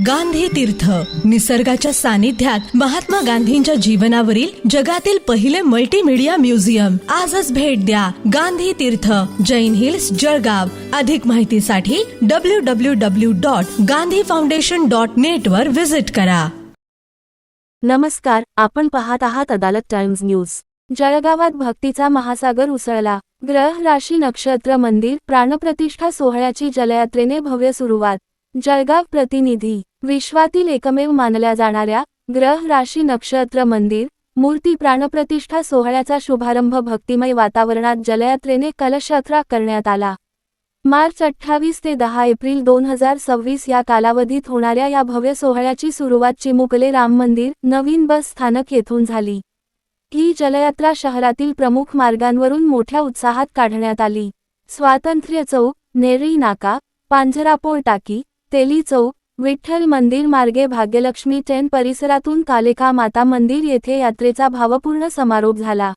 गांधी तीर्थ, निसर्गाच्या सानिध्यात महात्मा गांधींच्या जीवनावरील जगातील पहिले मल्टीमीडिया म्युझियम. आजच भेट द्या. गांधी तीर्थ, जैन हिल्स, जळगाव. अधिक माहितीसाठी www.gandhifoundation.net वर विजिट करा. नमस्कार, आपण पाहत आहात अदालत टाइम्स न्यूज. जळगावात भक्तीचा महासागर उसळला. ग्रह राशी नक्षत्र मंदिर प्राणप्रतिष्ठा सोहळ्याची जलयात्रेने भव्य सुरुवात. जळगाव प्रतिनिधी. विश्वातील एकमेव मानल्या जाणाऱ्या ग्रह राशी नक्षत्र मंदिर मूर्ती प्राणप्रतिष्ठा सोहळ्याचा शुभारंभ भक्तिमय वातावरणात जलयात्रेने कलशयात्रा करण्यात आला. मार्च 28 ते 10 एप्रिल 2026 या कालावधीत होणाऱ्या या भव्य सोहळ्याची सुरुवात चिमुकले राम मंदिर नवीन बस स्थानक येथून झाली. ही जलयात्रा शहरातील प्रमुख मार्गांवरून मोठ्या उत्साहात काढण्यात आली. स्वातंत्र्य चौक, नेरळी नाका, पांझरापोळ टाकी, तेली चौक, विठ्ठल मंदिर मार्गे भाग्यलक्ष्मी टेन परिसरातून कालिका माता मंदिर येथे यात्रेचा भावपूर्ण समारोप झाला.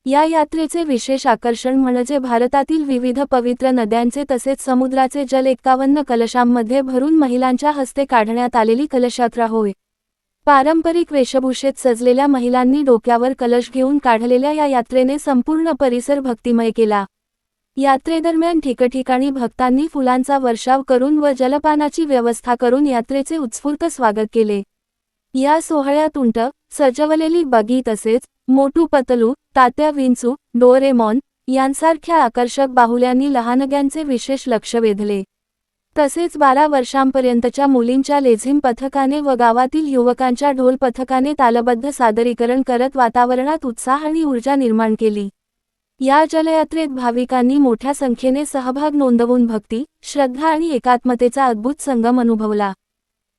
या यात्रेचे विशेष आकर्षण म्हणजे भारतातील विविध पवित्र नद्यांचे तसेच समुद्राचे जल 51 कलशांमध्ये भरून महिलांच्या हस्ते काढण्यात आलेली कलशयात्रा होय. पारंपरिक वेशभूषेत सजलेल्या महिलांनी डोक्यावर कलश घेऊन काढलेल्या या यात्रेने संपूर्ण परिसर भक्तिमय केला. यात्रेदरम्यान ठिकठिकाणी भक्तांनी फुलांचा वर्षाव करून व जलपानाची व्यवस्था करून यात्रेचे उत्स्फूर्त स्वागत केले. या सोहळ्यात उंट, सजवलेली बगी तसेच मोटू पतलू, तात्या विंचू, डोरेमॉन यांसारख्या आकर्षक बाहुल्यांनी लहानग्यांचे विशेष लक्ष वेधले. तसेच 12 वर्षांपर्यंतच्या मुलींच्या लेझिम पथकाने व गावातील युवकांच्या ढोल पथकाने तालबद्ध सादरीकरण करत वातावरणात उत्साह आणि ऊर्जा निर्माण केली. या जलयात्रेत भाविकांनी मोठ्या संख्येने सहभाग नोंदवून भक्ती, श्रद्धा आणि एकात्मतेचा अद्भुत संगम अनुभवला.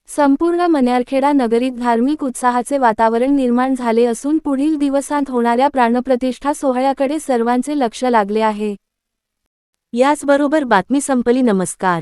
संपूर्ण मन्यारखेडा नगरीत धार्मिक उत्साहाचे वातावरण निर्माण झाले असून पुढील दिवसांत होणाऱ्या प्राणप्रतिष्ठा सोहळ्याकडे सर्वांचे लक्ष लागले आहे. याचबरोबर बातमी संपली. नमस्कार.